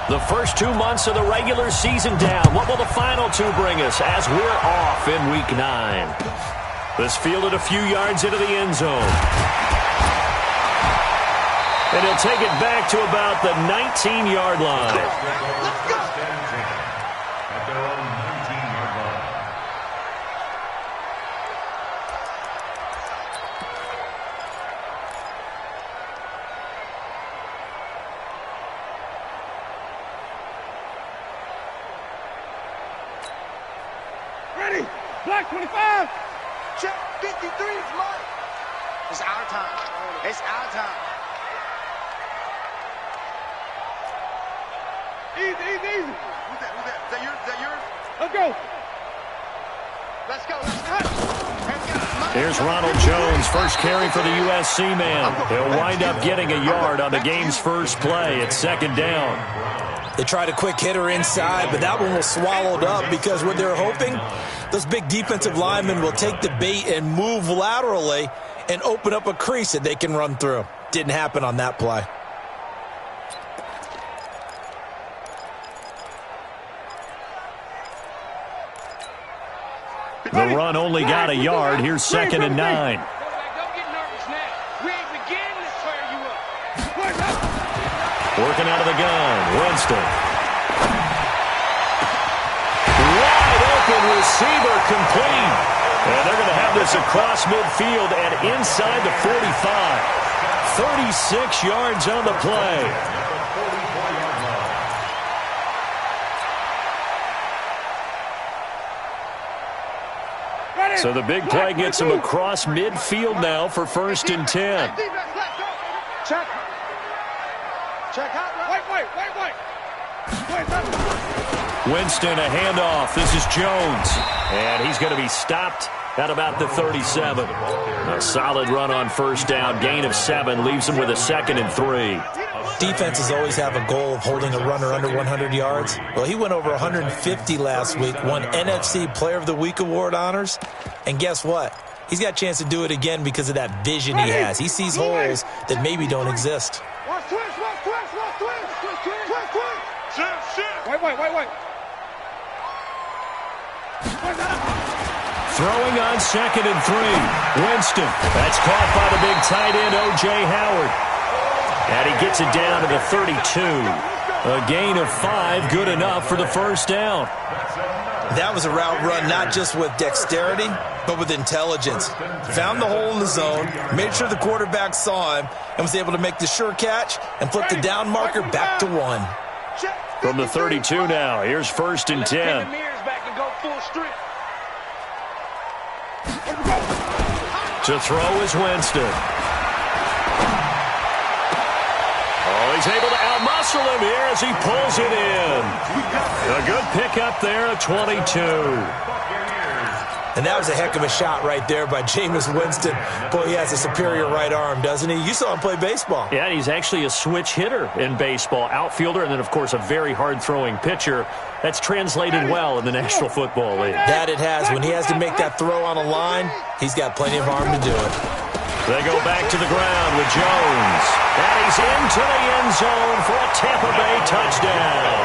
The first 2 months of the regular season down. What will the final two bring us as we're off in Week 9? This fielded a few yards into the end zone. And he'll take it back to about the 19-yard line. Let's go. At their own 19-yard line. Ready. Black 25. Check 53 is mine. It's our time. It's our time. Easy, easy, easy. Who's that? Who's that? Is that yours? Is that yours? Let's go. Let's go. Let's go. Here's Ronald Jones, first carry for the USC man. He'll wind up getting a yard on the game's first play. It's second down. They tried a quick hitter inside, but that one was swallowed up because what they're hoping, those big defensive linemen will take the bait and move laterally and open up a crease that they can run through. Didn't happen on that play. The run only got a yard. Here's second and 9. Don't get nervous now. We ain't beginning to tear you up. Working out of the gun. Winston. Wide open receiver complete. And they're going to have this across midfield and inside the 45. 36 yards on the play. So the big play gets him across midfield now for first and 10. Check. Check out. Wait. Winston, a handoff. This is Jones. And he's going to be stopped at about the 37. A solid run on first down. Gain of 7 leaves him with a 2nd and 3. Defenses always have a goal of holding a runner under 100 yards. Well, he went over 150 last week, won NFC Player of the Week award honors. And guess what? He's got a chance to do it again because of that vision he has. He sees holes that maybe don't exist. Wait. Throwing on 2nd and 3. Winston. That's caught by the big tight end, O.J. Howard. And he gets it down to the 32. A gain of 5, good enough for the first down. That was a route run not just with dexterity, but with intelligence. Found the hole in the zone, made sure the quarterback saw him, and was able to make the sure catch and flip the down marker back to 1. From the 32 now, here's first and 10. To throw is Winston. Oh, he's able to outmuscle him here as he pulls it in. A good pickup there at 22. And that was a heck of a shot right there by Jameis Winston. Boy, he has a superior right arm, doesn't he? You saw him play baseball. Yeah, he's actually a switch hitter in baseball. Outfielder, and then, of course, a very hard-throwing pitcher. That's translated well in the National Football League. That it has. When he has to make that throw on a line, he's got plenty of arm to do it. They go back to the ground with Jones. And he's into the end zone for a Tampa Bay touchdown.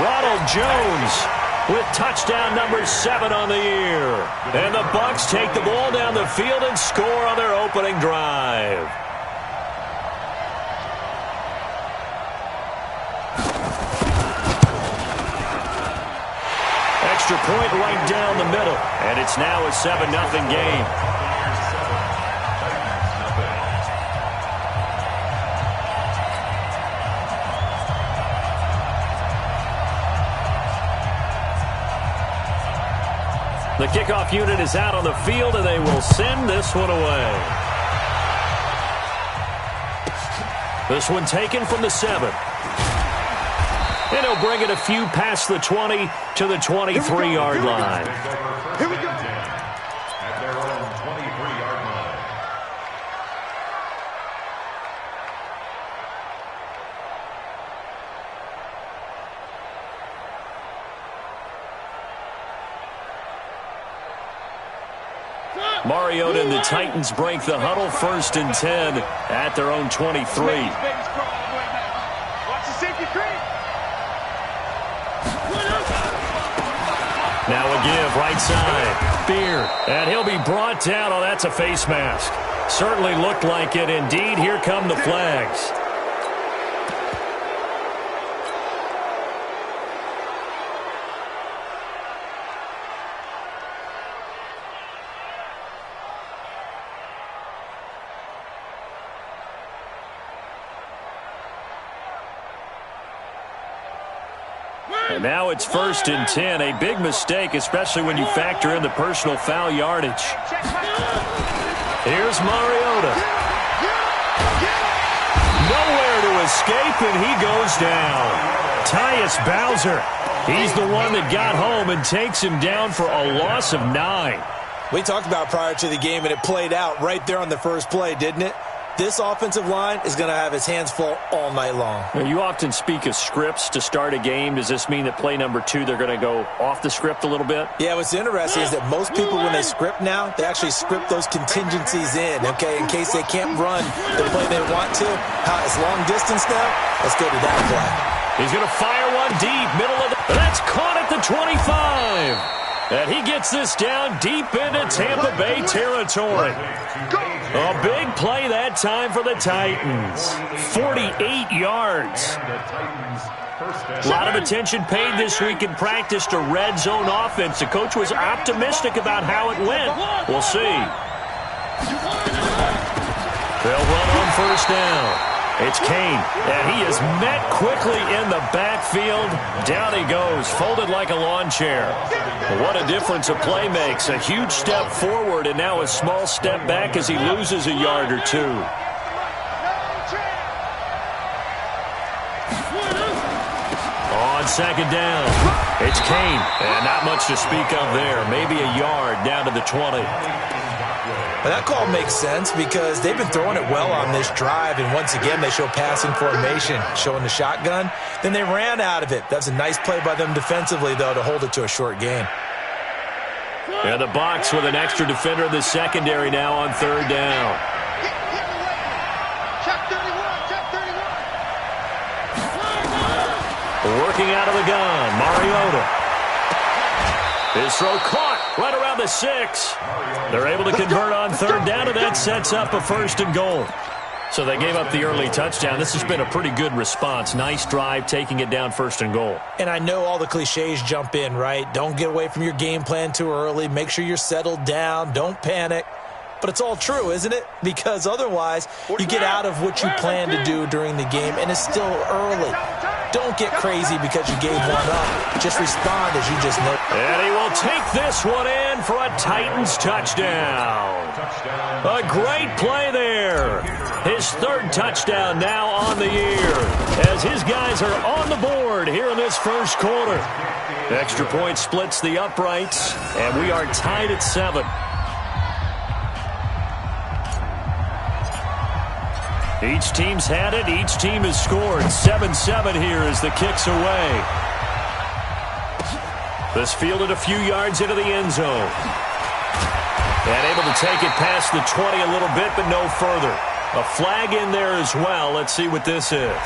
Ronald Jones with touchdown number 7 on the year. And the Bucs take the ball down the field and score on their opening drive. Extra point right down the middle. And it's now a 7-0 game. The kickoff unit is out on the field, and they will send this one away. This one taken from the 7. And he'll bring it a few past the 20 to the 23-yard line. Here we go. At their own 23-yard line. Mariota and the Titans break the huddle, first and 10 at their own 23. Watch the safety creep. Now a give, right side. Beard. And he'll be brought down. Oh, that's a face mask. Certainly looked like it. Indeed, here come the flags. And now it's 1st and 10. A big mistake, especially when you factor in the personal foul yardage. Here's Mariota. Nowhere to escape, and he goes down. Tyus Bowser. He's the one that got home and takes him down for a loss of 9. We talked about prior to the game, and it played out right there on the first play, didn't it? This offensive line is going to have his hands full all night long. You often speak of scripts to start a game. Does this mean that play number 2, they're going to go off the script a little bit? Yeah, what's interesting is that most people, when they script now, they actually script those contingencies in, okay, in case they can't run the play they want to. It's long distance now. Let's go to that play. He's going to fire one deep, middle of the... That's caught at the 25. And he gets this down deep into Tampa Bay territory. A big play that time for the Titans. 48 yards. A lot of attention paid this week in practice to red zone offense. The coach was optimistic about how it went. We'll see. They'll run on 1st down. It's Kane, and he is met quickly in the backfield. Down he goes, folded like a lawn chair. What a difference a play makes. A huge step forward and now a small step back as he loses a yard or 2. On 2nd down, it's Kane, and not much to speak of there. Maybe a yard down to the 20. Well, that call makes sense because they've been throwing it well on this drive, and once again they show passing formation, showing the shotgun. Then they ran out of it. That's a nice play by them defensively, though, to hold it to a short game. And the box with an extra defender in the secondary now on 3rd down. Working out of the gun, Mariota. His throw caught right around the 6. They're able to convert on 3rd down, and that sets up a 1st and goal. So they gave up the early touchdown. This has been a pretty good response. Nice drive, taking it down 1st and goal. And I know all the cliches jump in, right? Don't get away from your game plan too early. Make sure you're settled down. Don't panic. But it's all true, isn't it? Because otherwise, you get out of what you plan to do during the game, and it's still early. Don't get crazy because you gave one up. Just respond as you just know. And he will take this one in for a Titans touchdown. A great play there. His 3rd touchdown now on the year as his guys are on the board here in this 1st quarter. Extra point splits the uprights, and we are tied at 7. Each team's had it. Each team has scored. 7-7 here as the kick's away. This fielded a few yards into the end zone. And able to take it past the 20 a little bit, but no further. A flag in there as well. Let's see what this is.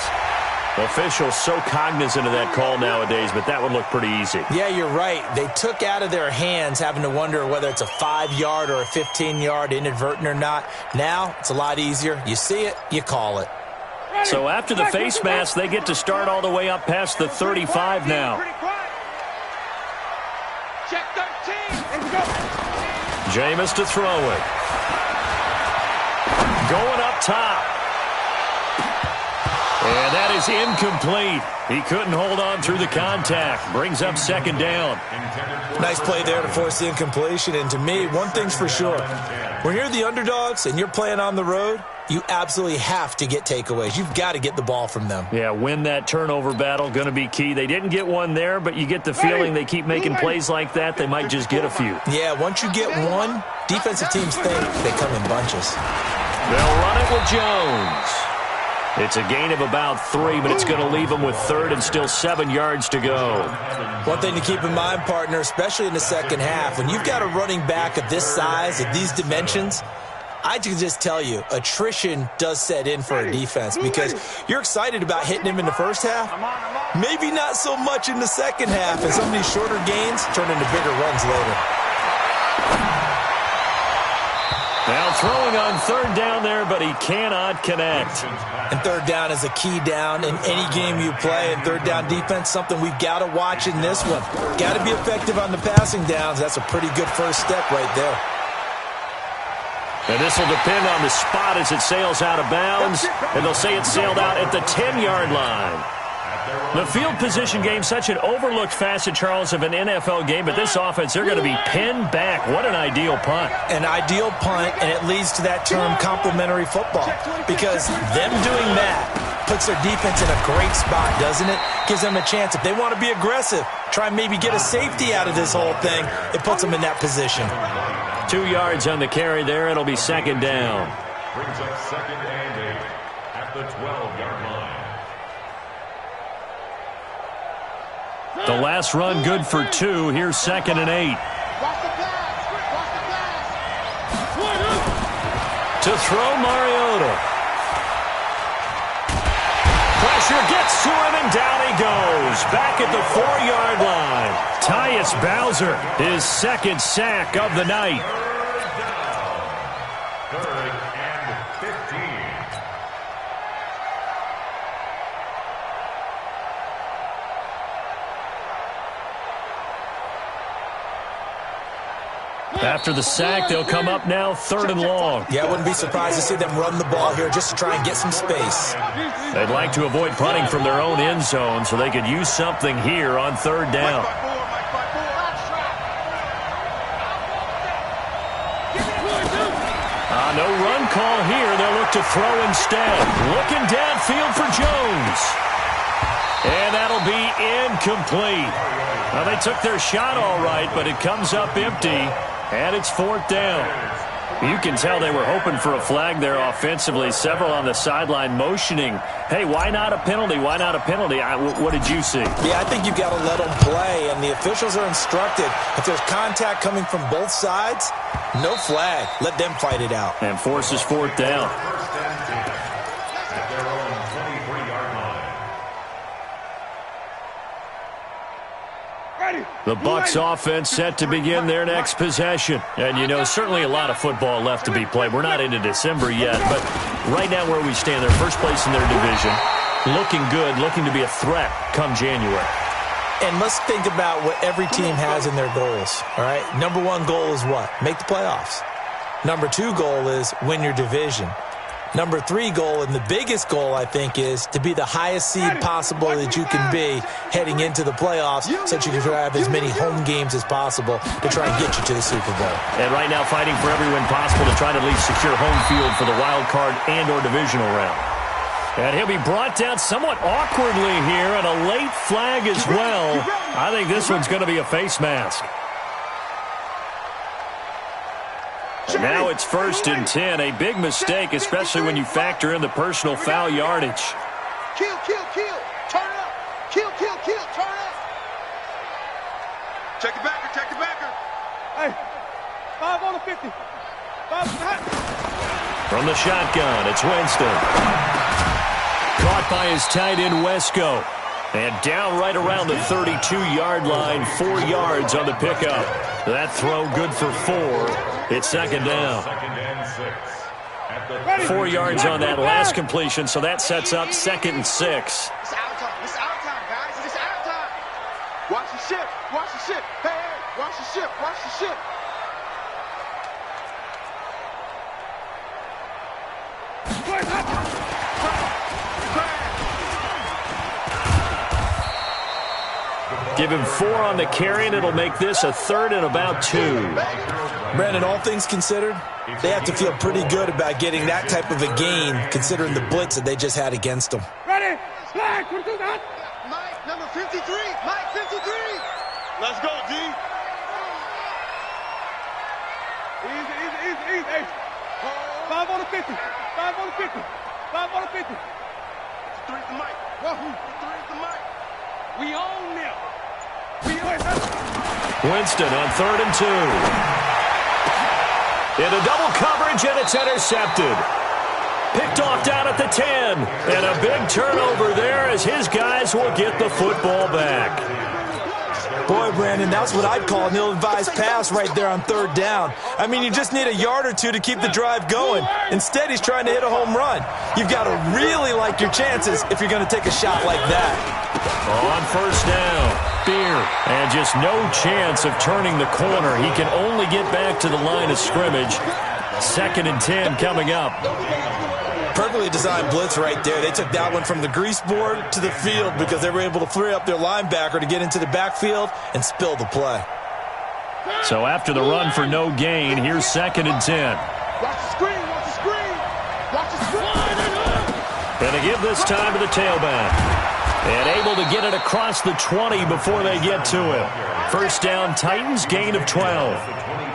Officials so cognizant of that call nowadays, but that would look pretty easy. Yeah, you're right. They took out of their hands having to wonder whether it's a 5-yard or a 15-yard inadvertent or not. Now, it's a lot easier. You see it, you call it. So after the face mask, they get to start all the way up past the 35 now. Check 13. Jameis to throw it. Going up top. And that is incomplete. He couldn't hold on through the contact. Brings up 2nd down. Nice play there to force the incompletion. And to me, one thing's for sure. When you're the underdogs and you're playing on the road, you absolutely have to get takeaways. You've got to get the ball from them. Yeah, win that turnover battle. Going to be key. They didn't get one there, but you get the feeling they keep making plays like that. They might just get a few. Yeah, once you get one, defensive teams think they come in bunches. They'll run it with Jones. It's a gain of about 3, but it's going to leave them with 3rd and still 7 yards to go. One thing to keep in mind, partner, especially in the second half, when you've got a running back of this size, of these dimensions, I can just tell you, attrition does set in for a defense because you're excited about hitting him in the first half. Maybe not so much in the second half, and some of these shorter gains turn into bigger runs later. Now throwing on third down there, but he cannot connect. And third down is a key down in any game you play. And third down defense, something we've got to watch in this one. Got to be effective on the passing downs. That's a pretty good first step right there. And this will depend on the spot as it sails out of bounds. And they'll say it sailed out at the 10-yard line. The field position game, such an overlooked facet, Charles, of an NFL game. But this offense, they're going to be pinned back. What an ideal punt. An ideal punt, and it leads to that term complementary football. Because them doing that puts their defense in a great spot, doesn't it? Gives them a chance. If they want to be aggressive, try and maybe get a safety out of this whole thing, it puts them in that position. 2 yards on the carry there. It'll be second down. Brings up second and 8 at the 12-yard line. The last run good for 2. Here's second and 8. To throw Mariota. Pressure gets to him, and down he goes. Back at the 4-yard line. Tyus Bowser, his second sack of the night. Third and 15. After the sack, they'll come up now third and long. Yeah, I wouldn't be surprised to see them run the ball here just to try and get some space. They'd like to avoid punting from their own end zone so they could use something here on third down. No run call here. They'll look to throw instead. Looking downfield for Jones. And that'll be incomplete. Now, they took their shot all right, but it comes up empty, and it's fourth down. You can tell they were hoping for a flag there offensively. Several on the sideline motioning, hey, why not a penalty? Why not a penalty? What did you see? Yeah, I think you've got to let them play, and the officials are instructed. If there's contact coming from both sides, no flag. Let them fight it out. And forces fourth down. First and 10 at their own 23-yard line. The Bucs offense set to begin their next possession. And, you know, certainly a lot of football left to be played. We're not into December yet, but right now where we stand, they're first place in their division. Looking good, looking to be a threat come January. And let's think about what every team has in their goals, all right? Number one goal is what? Make the playoffs. Number two goal is win your division. Number three goal, and the biggest goal, I think, is to be the highest seed possible that you can be heading into the playoffs so that you can have as many home games as possible to try and get you to the Super Bowl. And right now fighting for every win possible to try to at least secure home field for the wild card and or divisional round. And he'll be brought down somewhat awkwardly here, and a late flag as well. I think this one's going to be a face mask. And now it's first and 10. A big mistake, especially when you factor in the personal foul yardage. Kill, kill, kill. Turn up. Kill, kill, kill. Turn up. Check the backer, check the backer. Hey, 5 on the 50. 5 on the hat. From the shotgun, it's Winston. Caught by his tight end, Wesco. And down right around the 32-yard line, 4 yards on the pickup. That throw good for 4. It's second down. 4 yards on that last completion, so that sets up second and 6. It's our time. It's our time, guys. It's our time. Watch the ship. Watch the ship. Hey, hey. Watch the ship. Watch the ship. Give him 4 on the carry, and it'll make this a third and about 2. Brandon, all things considered, they have to feel pretty good about getting that type of a gain considering the blitz that they just had against them. Ready? Flag. Mike, number 53. Mike, 53. Let's go, D. Easy, easy, easy, easy. Hey. 5 on the 50. 5 on the 50. 5 on the 50. 3's the mic. 3's the mic. We own them. Winston on 3rd and 2. Into double coverage, and it's intercepted. Picked off down at the 10. And a big turnover there as his guys will get the football back. Boy, Brandon, that's what I'd call an ill-advised pass right there on 3rd down. I mean, you just need a yard or two to keep the drive going. Instead, he's trying to hit a home run. You've got to really like your chances if you're going to take a shot like that. On 1st down, Beer. And just no chance of turning the corner. He can only get back to the line of scrimmage. 2nd and 10 coming up. Perfectly designed blitz right there. They took that one from the grease board to the field because they were able to free up their linebacker to get into the backfield and spill the play. So after the run for no gain, here's 2nd and 10. Watch the screen, watch the screen. Watch the screen. And to give this time to the tailback. And able to get it across the 20 before they get to him. 1st down, Titans, gain of 12.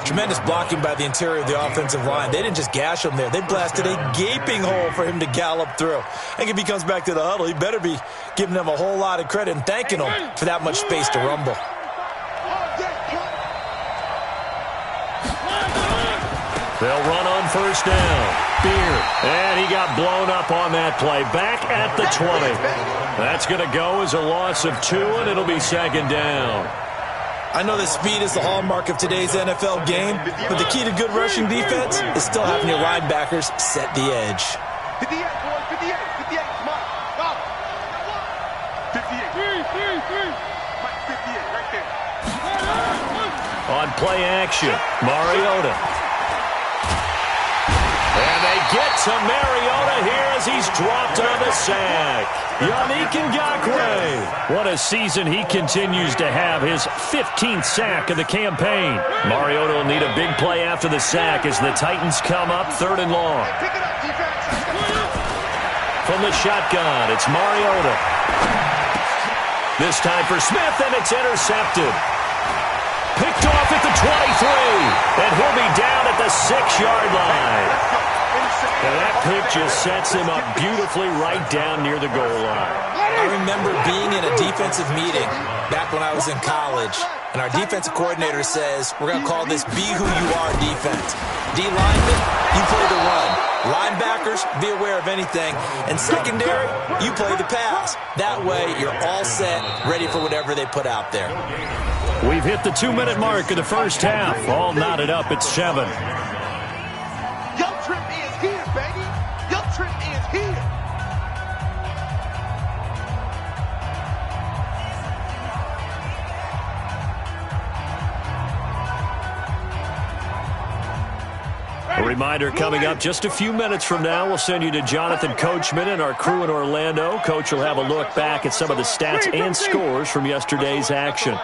Tremendous blocking by the interior of the offensive line. They didn't just gash him there. They blasted a gaping hole for him to gallop through. I think if he comes back to the huddle, he better be giving them a whole lot of credit and thanking them for that much space to rumble. They'll run on 1st down. Beer. And he got blown up on that play. Back at the 20. That's going to go as a loss of 2, and it'll be 2nd down. I know that speed is the hallmark of today's NFL game, but the key to good rushing defense is still having your linebackers set the edge. 58, boys, 58, 58, come on. Go. 58. Mike, 58, right there. On play action, Mariota. And they get to Mariota here as he's dropped on the sack. Yannick Ngakoue. What a season he continues to have, his 15th sack of the campaign. Mariota will need a big play after the sack as the Titans come up 3rd and long. From the shotgun, it's Mariota. This time for Smith, and it's intercepted. Picked off at the 23, and he'll be down at the 6-yard line. And that pick just sets him up beautifully right down near the goal line. I remember being in a defensive meeting back when I was in college, and our defensive coordinator says, we're going to call this be who you are defense. D linemen, you play the run. Linebackers, be aware of anything. And secondary, you play the pass. That way, you're all set, ready for whatever they put out there. We've hit the 2-minute mark of the 1st half. All knotted up at 7. Your trip is here, baby. Your trip is here. A reminder coming up just a few minutes from now. We'll send you to Jonathan Coachman and our crew in Orlando. Coach will have a look back at some of the stats and scores from yesterday's action.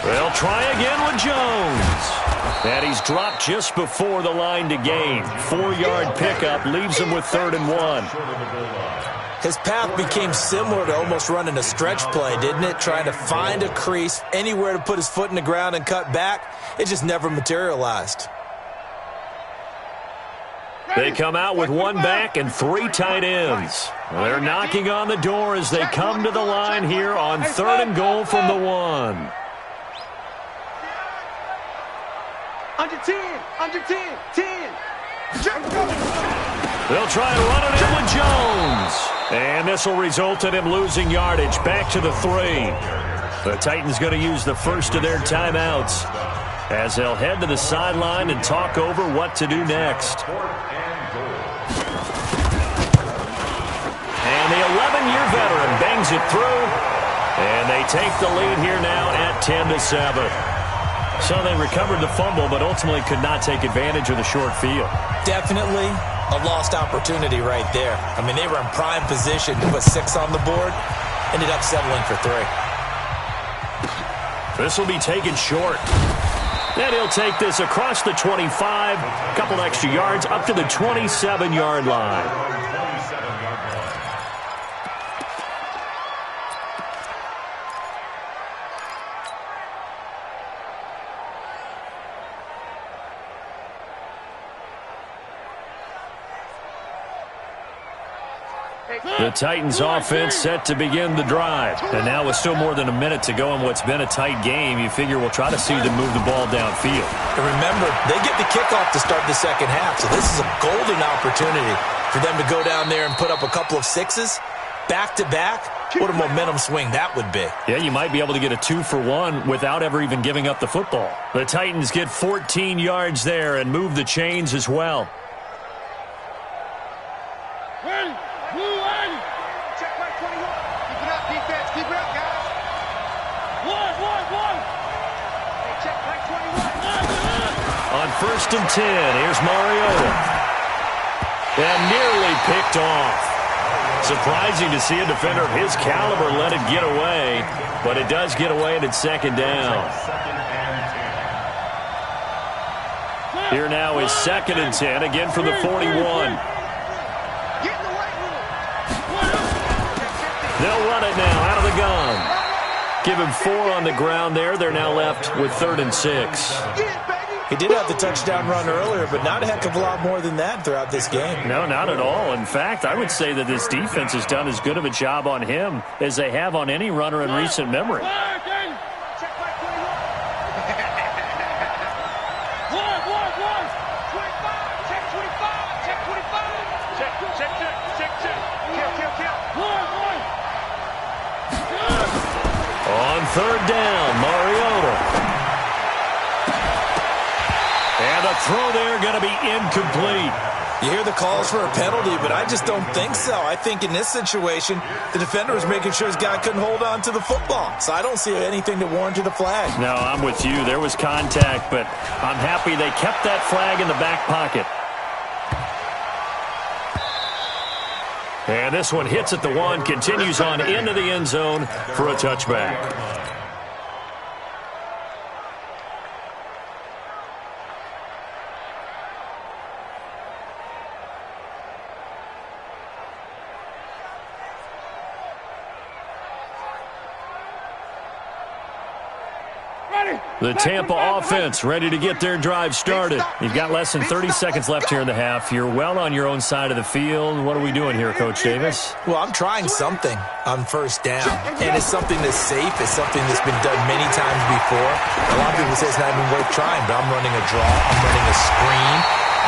They'll try again with Jones. And he's dropped just before the line to gain. 4-yard pickup leaves him with 3rd and 1. His path became similar to almost running a stretch play, didn't it? Trying to find a crease, anywhere to put his foot in the ground and cut back. It just never materialized. They come out with 1 back and 3 tight ends. They're knocking on the door as they come to the line here on 3rd and goal from the 1. Under 10, under 10, 10. They'll try and run it in with Jones. And this will result in him losing yardage back to the 3. The Titans going to use the first of their timeouts as they'll head to the sideline and talk over what to do next. And the 11-year veteran bangs it through. And they take the lead here now at 10-7. So they recovered the fumble, but ultimately could not take advantage of the short field. Definitely a lost opportunity right there. I mean, they were in prime position to put 6 on the board. Ended up settling for 3. This will be taken short. And he'll take this across the 25, a couple extra yards up to the 27-yard line. The Titans offense set to begin the drive. And now with still more than a minute to go in what's been a tight game, you figure we'll try to see them move the ball downfield. And remember, they get the kickoff to start the second half, so this is a golden opportunity for them to go down there and put up a couple of sixes back-to-back. What a momentum swing that would be. Yeah, you might be able to get a 2-for-1 without ever even giving up the football. The Titans get 14 yards there and move the chains as well. On 1st and 10, here's Mariota. And nearly picked off. Surprising to see a defender of his caliber let it get away, but it does get away and it's 2nd down. Here now is 2nd and 10, again from the 41. They'll run it now out of the gun. Give him 4 on the ground there. They're now left with 3rd and 6. He did have the touchdown run earlier, but not a heck of a lot more than that throughout this game. No, not at all. In fact, I would say that this defense has done as good of a job on him as they have on any runner in recent memory. On 3rd down, Mariota. And a throw there going to be incomplete. You hear the calls for a penalty, but I just don't think so. I think in this situation, the defender was making sure his guy couldn't hold on to the football. So I don't see anything to warrant a flag. No, I'm with you. There was contact, but I'm happy they kept that flag in the back pocket. And this one hits at the 1, continues on into the end zone for a touchback. The Tampa offense ready to get their drive started. You've got less than 30 seconds left here in the half. You're well on your own side of the field. What are we doing here, Coach Davis? Well, I'm trying something on 1st down, and it's something that's safe. It's something that's been done many times before. A lot of people say it's not even worth trying, but I'm running a draw. I'm running a screen.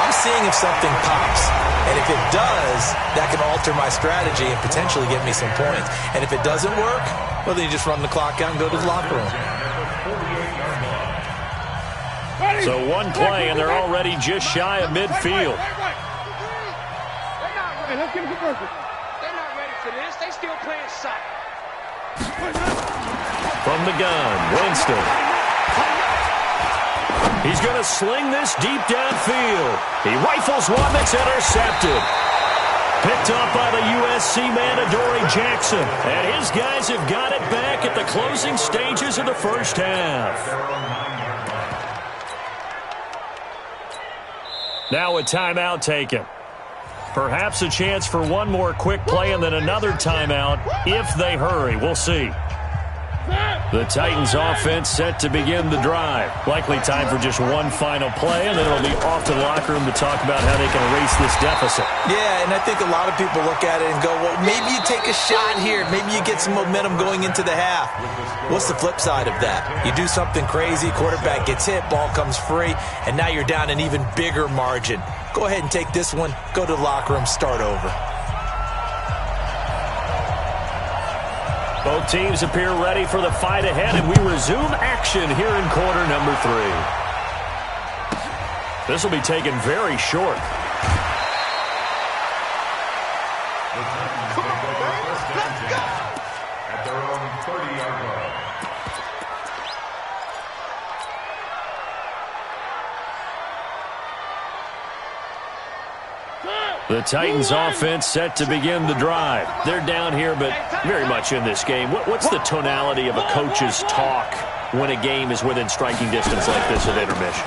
I'm seeing if something pops. And if it does, that can alter my strategy and potentially get me some points. And if it doesn't work, well, then you just run the clock out and go to the locker room. So one play, and they're already just shy of midfield. Hey, let's get it perfect. They're not ready for this. They still playing soccer. From the gun, Winston. He's going to sling this deep downfield. He rifles one that's intercepted. Picked up by the USC man, Adoree Jackson. And his guys have got it back at the closing stages of the first half. Now a timeout taken. Perhaps a chance for one more quick play and then another timeout if they hurry. We'll see. The Titans offense set to begin the drive. Likely time for just one final play, and then it'll be off to the locker room to talk about how they can erase this deficit. Yeah, and I think a lot of people look at it and go, well, maybe you take a shot here. Maybe you get some momentum going into the half. What's the flip side of that? You do something crazy, quarterback gets hit, ball comes free, and now you're down an even bigger margin. Go ahead and take this one, go to the locker room, start over. Both teams appear ready for the fight ahead, and we resume action here in quarter number 3. This will be taken very short. Come on, let's go! At their own 30-yard line. The Titans offense set to begin the drive. They're down here, but very much in this game. What's the tonality of a coach's talk when a game is within striking distance like this at intermission?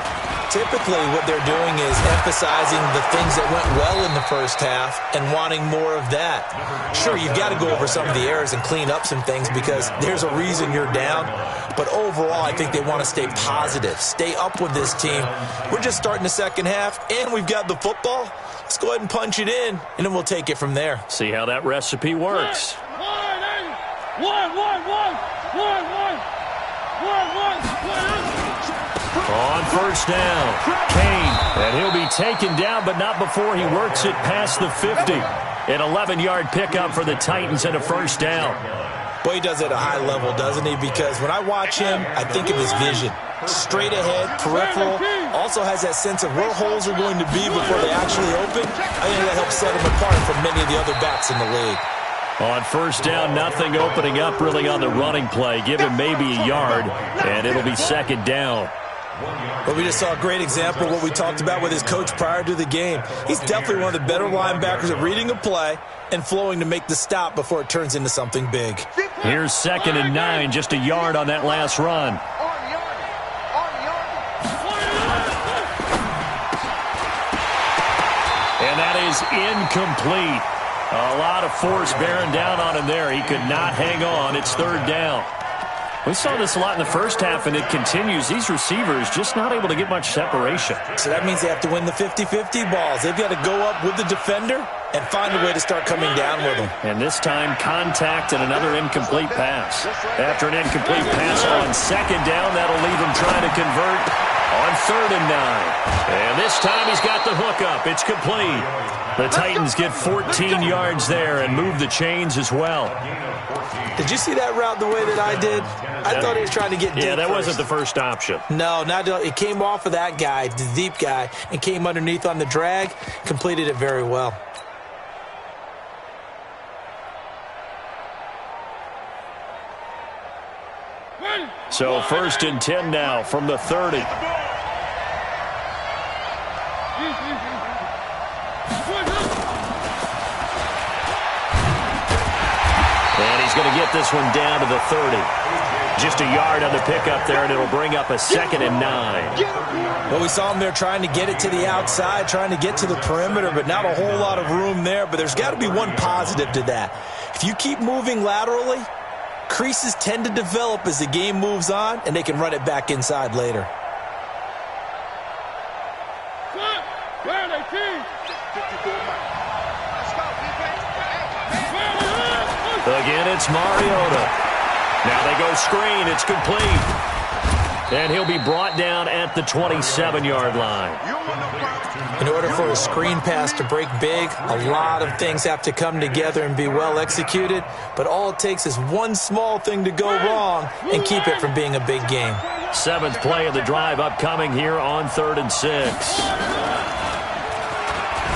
Typically, what they're doing is emphasizing the things that went well in the first half and wanting more of that. Sure, you've got to go over some of the errors and clean up some things because there's a reason you're down. But overall, I think they want to stay positive, stay up with this team. We're just starting the second half, and we've got the football. Let's go ahead and punch it in, and then we'll take it from there. See how that recipe works. On first down, Kane, and he'll be taken down, but not before he works it past the 50. An 11-yard pickup for the Titans and a first down. Boy, he does it at a high level, doesn't he? Because when I watch him, I think of his vision. Straight ahead, peripheral, also has that sense of where holes are going to be before they actually open. I think that helps set him apart from many of the other backs in the league. On first down, nothing opening up really on the running play. Give him maybe a yard, and it'll be second down. Well, we just saw a great example of what we talked about with his coach prior to the game. He's definitely one of the better linebackers at reading a play and flowing to make the stop before it turns into something big. Here's 2nd and 9, just a yard on that last run. And that is incomplete. A lot of force bearing down on him there. He could not hang on. It's 3rd down. We saw this a lot in the first half, and it continues. These receivers just not able to get much separation. So that means they have to win the 50-50 balls. They've got to go up with the defender and find a way to start coming down with them. And this time, contact and another incomplete pass. After an incomplete pass on 2nd down, that'll leave him trying to convert on 3rd and 9. And this time he's got the hook up. It's complete. The Titans get 14 yards there and move the chains as well. Did you see that route the way that I did? I thought he was trying to get deep. Yeah, that first. wasn't the first option. No, it came off of that guy, the deep guy, and came underneath on the drag. Completed it very well. So 1st and 10 now from the 30. And he's going to get this one down to the 30. Just a yard on the pickup there, and it'll bring up a 2nd and 9. Well, we saw him there trying to get it to the outside, trying to get to the perimeter, but not a whole lot of room there. But there's got to be one positive to that. If you keep moving laterally, creases tend to develop as the game moves on, and they can run it back inside later. Again, it's Mariota. Now they go screen. It's complete. And he'll be brought down at the 27-yard line. In order for a screen pass to break big, a lot of things have to come together and be well executed. But all it takes is one small thing to go wrong and keep it from being a big game. 7th play of the drive upcoming here on 3rd and 6.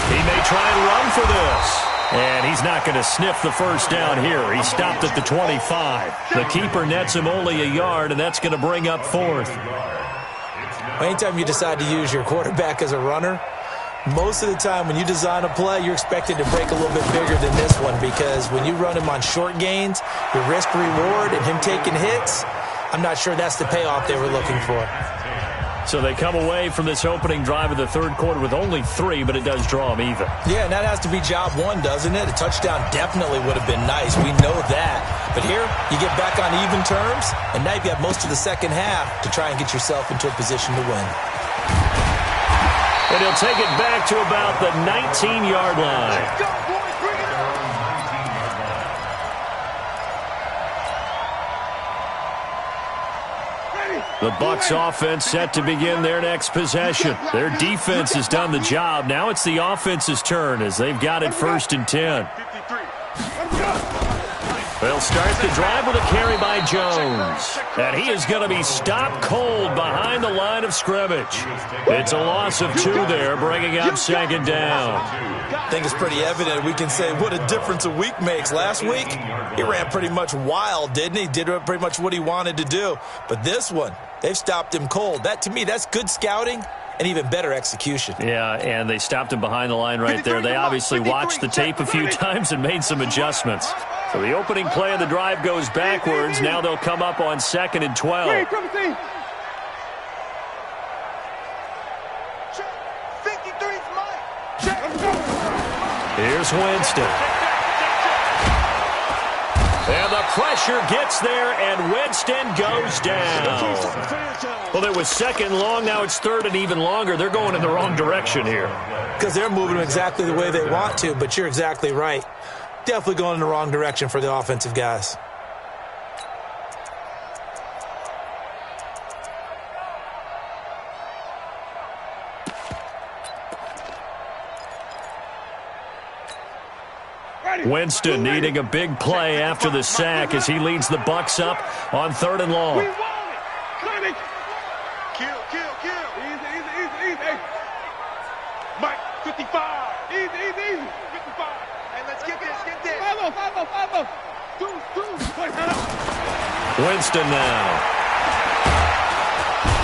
He may try and run for this. And he's not going to sniff the first down here. He stopped at the 25. The keeper nets him only a yard, and that's going to bring up 4th. Anytime you decide to use your quarterback as a runner, most of the time when you design a play, you're expected to break a little bit bigger than this one because when you run him on short gains, your risk-reward and him taking hits, I'm not sure that's the payoff they were looking for. So they come away from this opening drive of the 3rd quarter with only 3, but it does draw them even. Yeah, and that has to be job one, doesn't it? A touchdown definitely would have been nice. We know that. But here, you get back on even terms, and now you've got most of the second half to try and get yourself into a position to win. And he'll take it back to about the 19-yard line. The Bucs offense set to begin their next possession. Their defense has done the job. Now it's the offense's turn as they've got it 1st and 10. They'll start the drive with a carry by Jones. And he is going to be stopped cold behind the line of scrimmage. It's a loss of 2 there, bringing up 2nd down. I think it's pretty evident. We can say what a difference a week makes. Last week, he ran pretty much wild, didn't he? Did pretty much what he wanted to do. But this one, they've stopped him cold. That, to me, that's good scouting and even better execution. Yeah, and they stopped him behind the line right there. They obviously watched the tape a few times and made some adjustments. So the opening play of the drive goes backwards. Now they'll come up on 2nd and 12. Here's Winston. And the pressure gets there, and Winston goes down. Well, it was second long. Now it's third and even longer. They're going in the wrong direction here. Because they're moving exactly the way they want to, but you're exactly right. Definitely going in the wrong direction for the offensive guys. Winston needing a big play after the sack as he leads the Bucs up on 3rd and long. We want it. Kill. Easy. Mike, 55. Easy. 55. Hey, let's get this. 5-0. Winston now.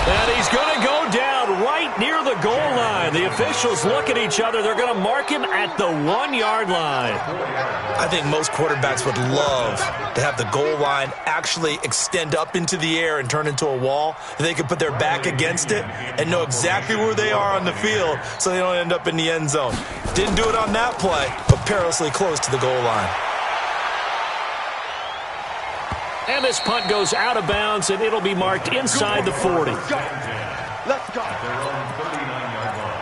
And he's going to go down right near the goal line. The officials look at each other. They're going to mark him at the 1-yard line. I think most quarterbacks would love to have the goal line actually extend up into the air and turn into a wall. They can put their back against it and know exactly where they are on the field so they don't end up in the end zone. Didn't do it on that play, but perilously close to the goal line. And this punt goes out of bounds, and it'll be marked inside the 40. Let's go. They're on 39-yard line.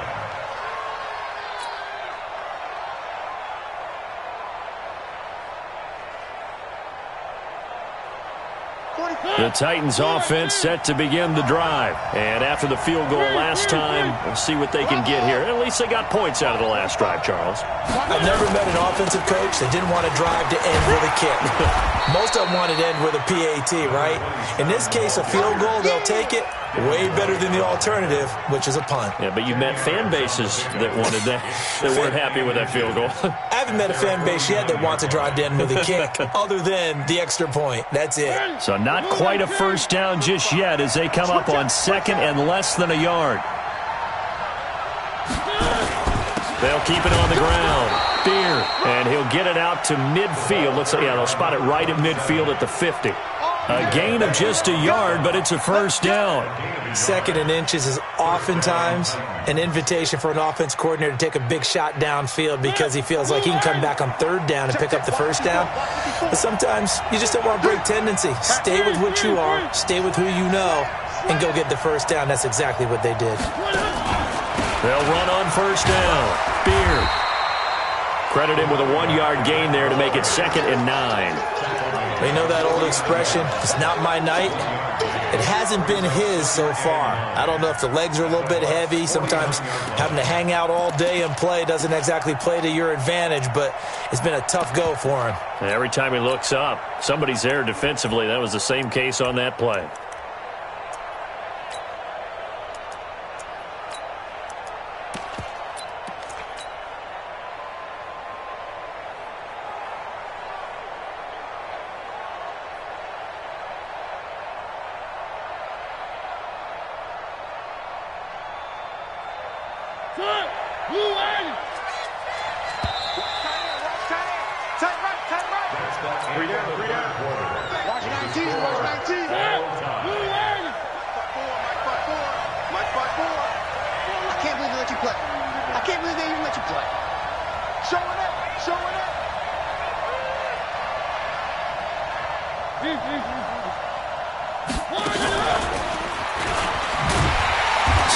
The Titans offense set to begin the drive. And after the field goal last time, we'll see what they can get here. At least they got points out of the last drive, Charles. I've never met an offensive coach that didn't want to drive to end with a kick. Most of them wanted to end with a PAT, right? In this case, a field goal, they'll take it. Way better than the alternative, which is a punt. Yeah, but you met fan bases that wanted that weren't happy with that field goal. I haven't met a fan base yet that wants to drive to end with a kick other than the extra point. That's it. So not quite a first down just yet as they come up on 2nd and less than a yard. They'll keep it on the ground. Beard, and he'll get it out to midfield. They'll spot it right at midfield at the 50. A gain of just a yard, but it's a first down. 2nd and inches is oftentimes an invitation for an offense coordinator to take a big shot downfield because he feels like he can come back on 3rd down and pick up the first down. But sometimes you just don't want to break tendency. Stay with what you are, stay with who you know, and go get the first down. That's exactly what they did. They'll run on first down. Beard. Credit him with a 1-yard gain there to make it 2nd and 9. You know that old expression, it's not my night? It hasn't been his so far. I don't know if the legs are a little bit heavy. Sometimes having to hang out all day and play doesn't exactly play to your advantage, but it's been a tough go for him. Every time he looks up, somebody's there defensively. That was the same case on that play.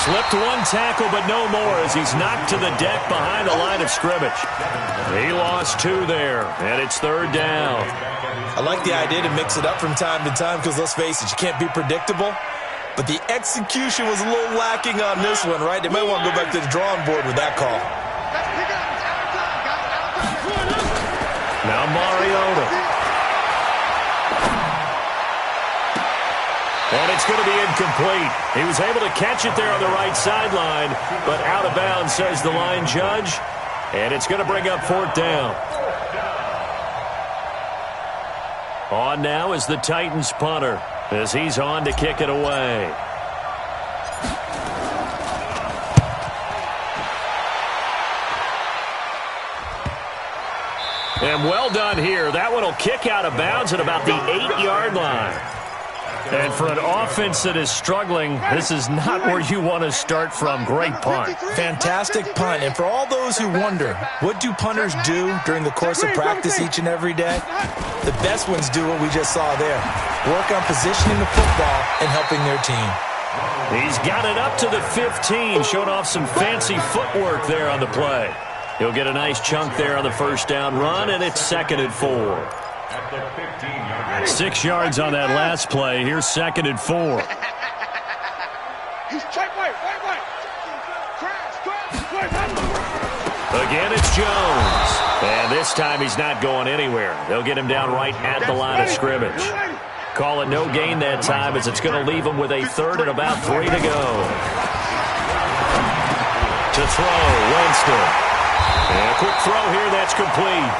Slipped one tackle, but no more as he's knocked to the deck behind the line of scrimmage. He lost 2 there, and it's 3rd down. I like the idea to mix it up from time to time because, let's face it, you can't be predictable. But the execution was a little lacking on this one, right? They might want to go back to the drawing board with that call. Now Mariota. And it's going to be incomplete. He was able to catch it there on the right sideline, but out of bounds, says the line judge. And it's going to bring up 4th down. On now is the Titans punter as he's on to kick it away. And well done here. That one will kick out of bounds at about the 8-yard line. And for an offense that is struggling, this is not where you want to start from. Great punt. Fantastic punt. And for all those who wonder, what do punters do during the course of practice each and every day? The best ones do what we just saw there. Work on positioning the football and helping their team. He's got it up to the 15, showing off some fancy footwork there on the play. He'll get a nice chunk there on the first down run, and it's 2nd and 4. 6 yards on that last play. Here's 2nd and 4. Again, it's Jones. And this time he's not going anywhere. They'll get him down right at the line of scrimmage. Call it no gain that time, as it's going to leave him with a 3rd and about 3 to go. To throw, Winston. And a quick throw here, that's complete.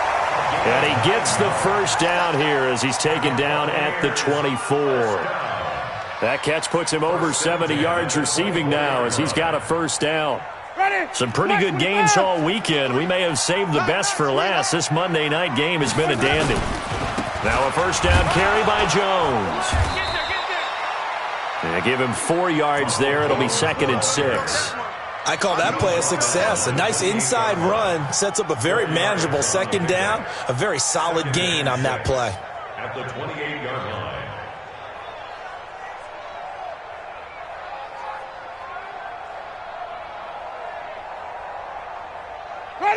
And he gets the first down here as he's taken down at the 24. That catch puts him over 70 yards receiving now as he's got a first down. Some pretty good games all weekend. We may have saved the best for last. This Monday night game has been a dandy. Now a first down carry by Jones. And give him 4 yards there. It'll be 2nd and 6. I call that play a success. A nice inside run sets up a very manageable 2nd down. A very solid gain on that play. At the 28-yard line.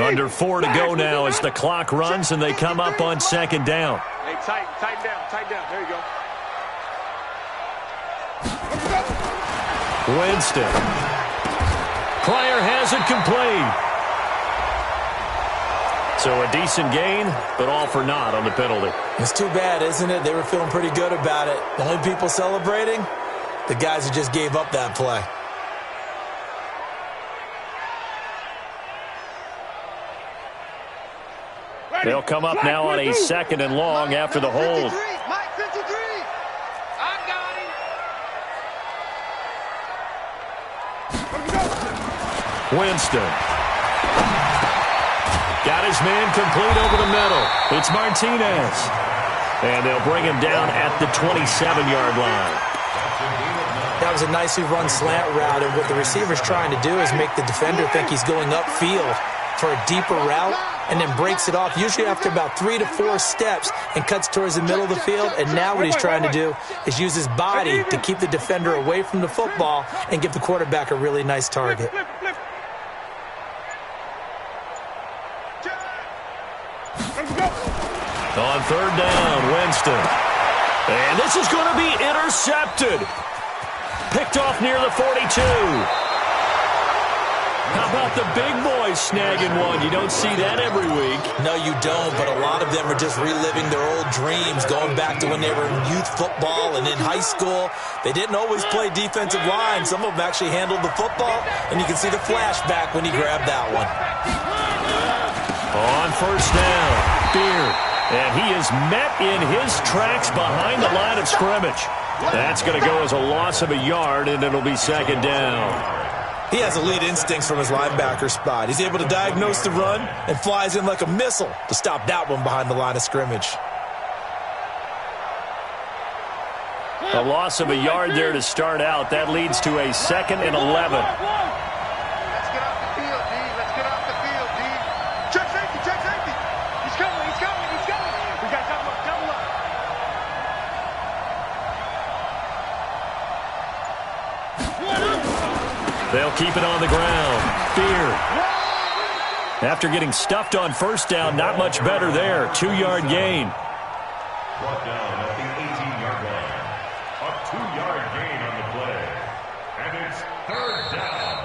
Under 4 to go now as the clock runs and they come up on 2nd down. Hey, tighten down. There you go. Winston. Pryor has it complete. So a decent gain, but all for naught on the penalty. It's too bad, isn't it? They were feeling pretty good about it. The only people celebrating, the guys who just gave up that play. They'll come up now on a 2nd and long after the hold. Winston. Got his man complete over the middle. It's Martinez. And they'll bring him down at the 27-yard line. That was a nicely run slant route, and what the receiver's trying to do is make the defender think he's going upfield for a deeper route, and then breaks it off, usually after about 3 to 4 steps, and cuts towards the middle of the field. And now what he's trying to do is use his body to keep the defender away from the football and give the quarterback a really nice target. On 3rd down, Winston. And this is going to be intercepted. Picked off near the 42. How about the big boys snagging one? You don't see that every week. No, you don't, but a lot of them are just reliving their old dreams, going back to when they were in youth football and in high school. They didn't always play defensive line. Some of them actually handled the football, and you can see the flashback when he grabbed that one. On 1st down, Beard. And he is met in his tracks behind the line of scrimmage. That's going to go as a loss of a yard, and it'll be 2nd down. He has elite instincts from his linebacker spot. He's able to diagnose the run and flies in like a missile to stop that one behind the line of scrimmage. A loss of a yard there to start out. That leads to a 2nd and 11. They'll keep it on the ground. Beard. After getting stuffed on 1st down, not much better there. 2-yard gain. Brought down at the 18-yard line. A 2-yard gain on the play. And it's 3rd down.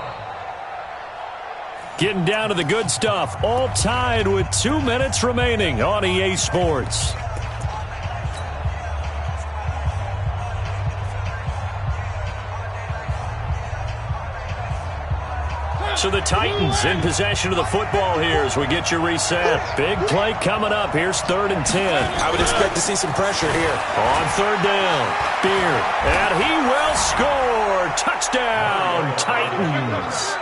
Getting down to the good stuff. All tied with 2 minutes remaining on EA Sports. So the Titans in possession of the football here as we get you reset. Big play coming up. Here's 3rd and 10. I would expect to see some pressure here. On 3rd down, Beard. And he will score. Touchdown, Titans.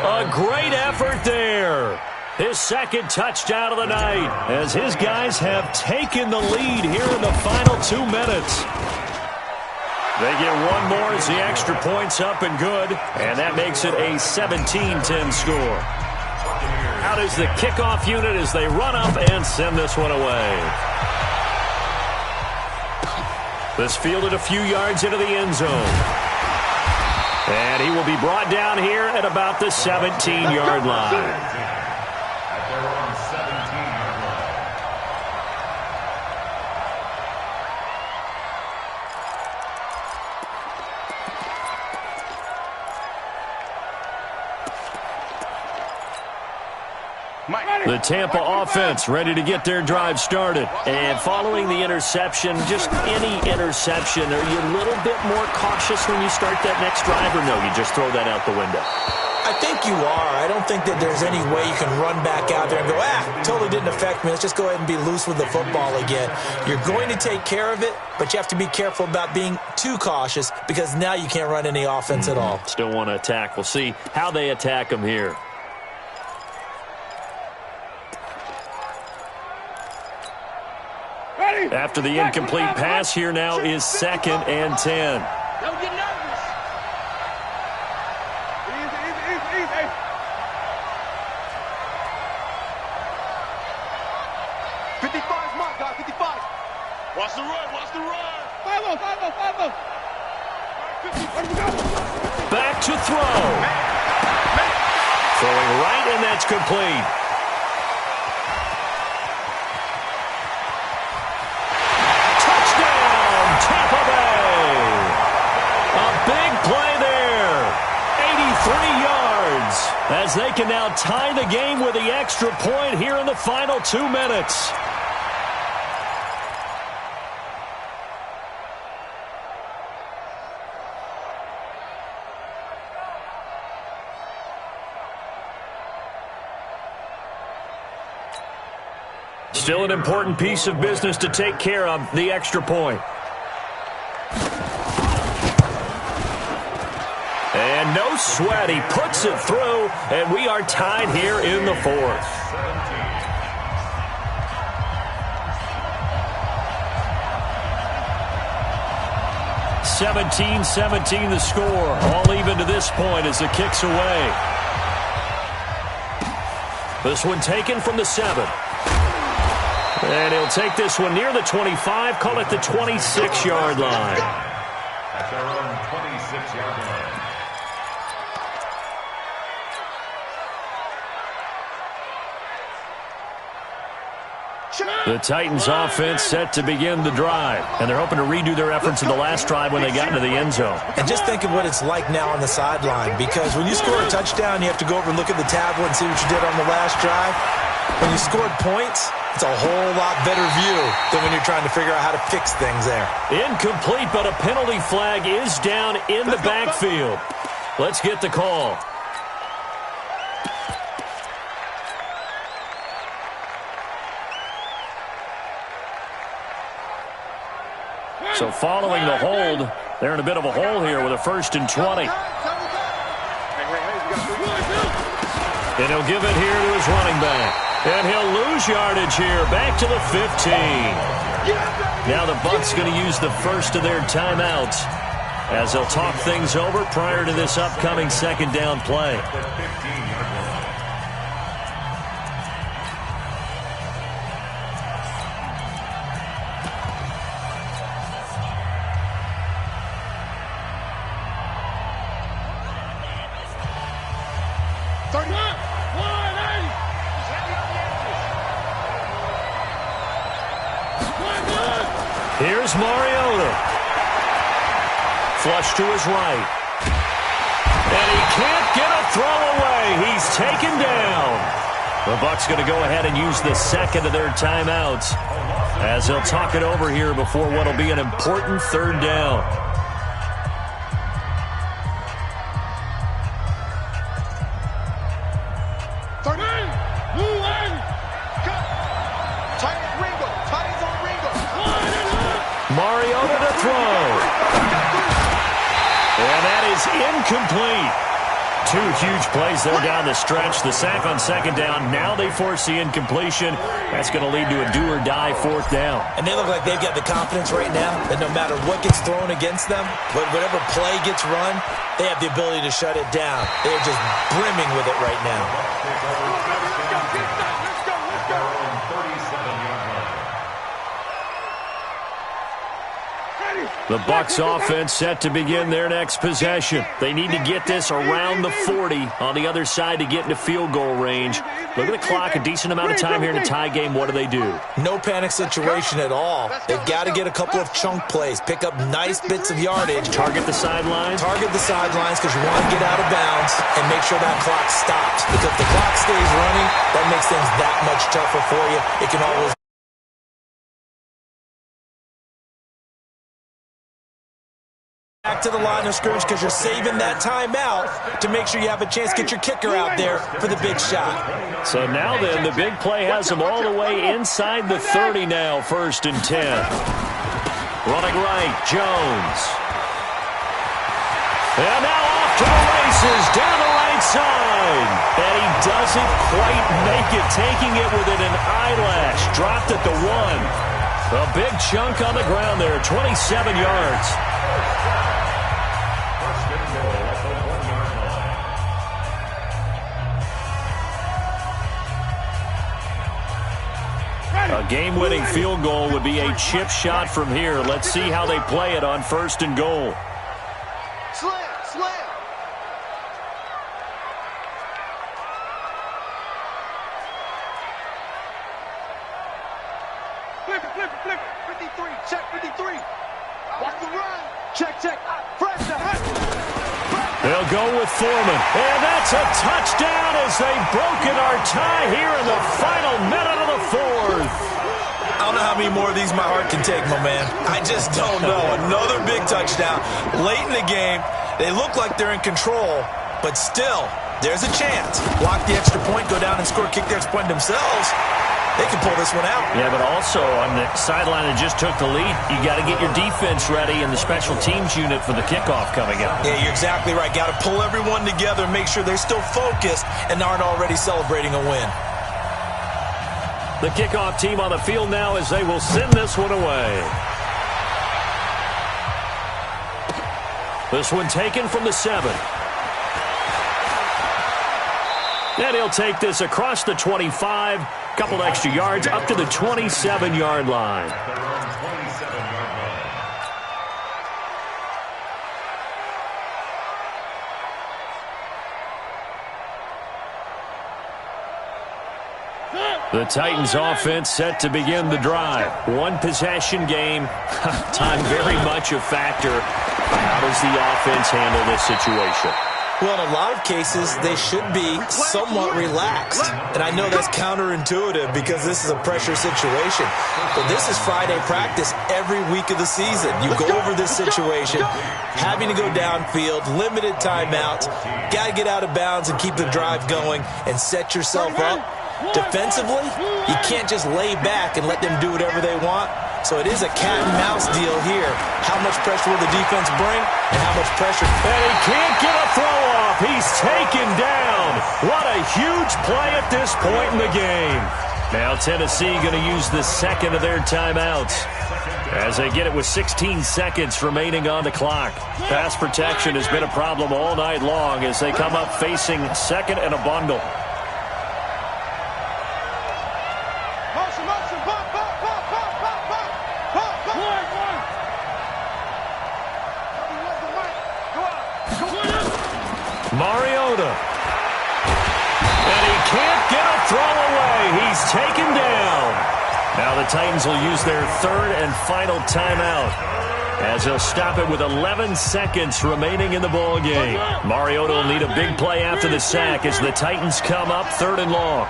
A great effort there. His 2nd touchdown of the night as his guys have taken the lead here in the final 2 minutes. They get one more as the extra point's up and good, and that makes it a 17-10 score. Out is the kickoff unit as they run up and send this one away. This fielded a few yards into the end zone. And he will be brought down here at about the 17-yard line. The Tampa offense ready to get their drive started. And following the interception, just any interception, are you a little bit more cautious when you start that next drive, or no, you just throw that out the window? I think you are. I don't think that there's any way you can run back out there and go, totally didn't affect me. Let's just go ahead and be loose with the football again. You're going to take care of it, but you have to be careful about being too cautious because now you can't run any offense at all. Still want to attack. We'll see how they attack them here. After the incomplete pass, here now is 2nd and 10. Don't get nervous. Easy. 55's mark, guys, 55. Watch the run. 5-0. Back to throw. Throwing right, and that's complete. Tampa Bay. A big play there. 83 yards. As they can now tie the game with the extra point here in the final 2 minutes. Still an important piece of business to take care of, the extra point. And no sweat, he puts it through, and we are tied here in the 4th. (17-17) the score, all even to this point as the kick's away. This one taken from the 7. And he'll take this one near the 25, call it the 26-yard line. At their own 26-yard line. The Titans offense set to begin the drive, and they're hoping to redo their efforts in the last drive when they got into the end zone. And just think of what it's like now on the sideline, because when you score a touchdown, you have to go over and look at the tablet and see what you did on the last drive. When you scored points, it's a whole lot better view than when you're trying to figure out how to fix things there. Incomplete, but a penalty flag is down in the backfield. Let's get the call. So following the hold, they're in a bit of a hole here with a 1st and 20. And he'll give it here to his running back. And he'll lose yardage here, back to the 15. Now the Bucs going to use the first of their timeouts as they'll talk things over prior to this upcoming 2nd down play. Here's Mariota. Flush to his right. And he can't get a throw away. He's taken down. The Bucs going to go ahead and use the 2nd of their timeouts as they'll talk it over here before what will be an important 3rd down. Mariota to throw. And that is incomplete. two huge plays there down the stretch. The sack on second down. Now they force the incompletion. That's going to lead to a do-or-die fourth down. And they look like they've got the confidence right now that no matter what gets thrown against them, whatever play gets run, they have the ability to shut it down. They're just brimming with it right now. The Bucs offense set to begin their next possession. They need to get this around the 40 on the other side to get into field goal range. Look at the clock, a decent amount of time here in a tie game. What do? No panic situation at all. They've got to get a couple of chunk plays, pick up nice bits of yardage. Target the sidelines? Target the sidelines because you want to get out of bounds and make sure that clock stops. Because if the clock stays running, that makes things that much tougher for you. It can always back to the line of scrimmage because you're saving that timeout to make sure you have a chance to get your kicker out there for the big shot. So now then, the big play has them all the way inside the 30 now, 1st and 10. Running right, Jones. And now off to the races, down the right side. And he doesn't quite make it, taking it within an eyelash. Dropped at the 1. A big chunk on the ground there, 27 yards. A game-winning field goal would be a chip shot from here. Let's see how they play it on 1st and goal. Slam, slam. Flip it, flip it, flip it. 53, check 53. Watch the run. Check, check. Pressure. They'll go with Foreman. And that's a touchdown as they've broken our tie here in the final minute of the 4th. I don't know how many more of these my heart can take, my man. I just don't know. Another big touchdown. Late in the game, they look like they're in control, but still, there's a chance. Block the extra point, go down and score, kick the extra point themselves. They can pull this one out. Yeah, but also on the sideline that just took the lead, you got to get your defense ready and the special teams unit for the kickoff coming up. Yeah, you're exactly right. Got to pull everyone together and make sure they're still focused and aren't already celebrating a win. The kickoff team on the field now as they will send this one away. This one taken from the 7. And he'll take this across the 25. Couple extra yards up to the 27-yard line. The Titans offense set to begin the drive. One possession game. Time very much a factor. How does the offense handle this situation? Well, in a lot of cases, they should be somewhat relaxed. And I know that's counterintuitive because this is a pressure situation. But this is Friday practice every week of the season. You go over this situation, having to go downfield, limited timeouts, got to get out of bounds and keep the drive going and set yourself up. Defensively, you can't just lay back and let them do whatever they want. So it is a cat and mouse deal here. How much pressure will the defense bring and how much pressure? And he can't get a throw off. He's taken down. What a huge play at this point in the game. Now Tennessee going to use the second of their timeouts as they get it with 16 seconds remaining on the clock. Pass protection has been a problem all night long as they come up facing second and a bundle. Mariota. And he can't get a throw away. He's taken down. Now the Titans will use their third and final timeout as they'll stop it with 11 seconds remaining in the ball game. Mariota will need a big play after the sack as the Titans come up 3rd and long.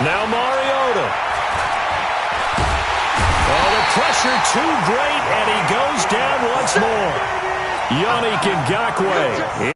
Now Mariota. Oh, the pressure too great, and he goes down once more. Yannick Ngakoue.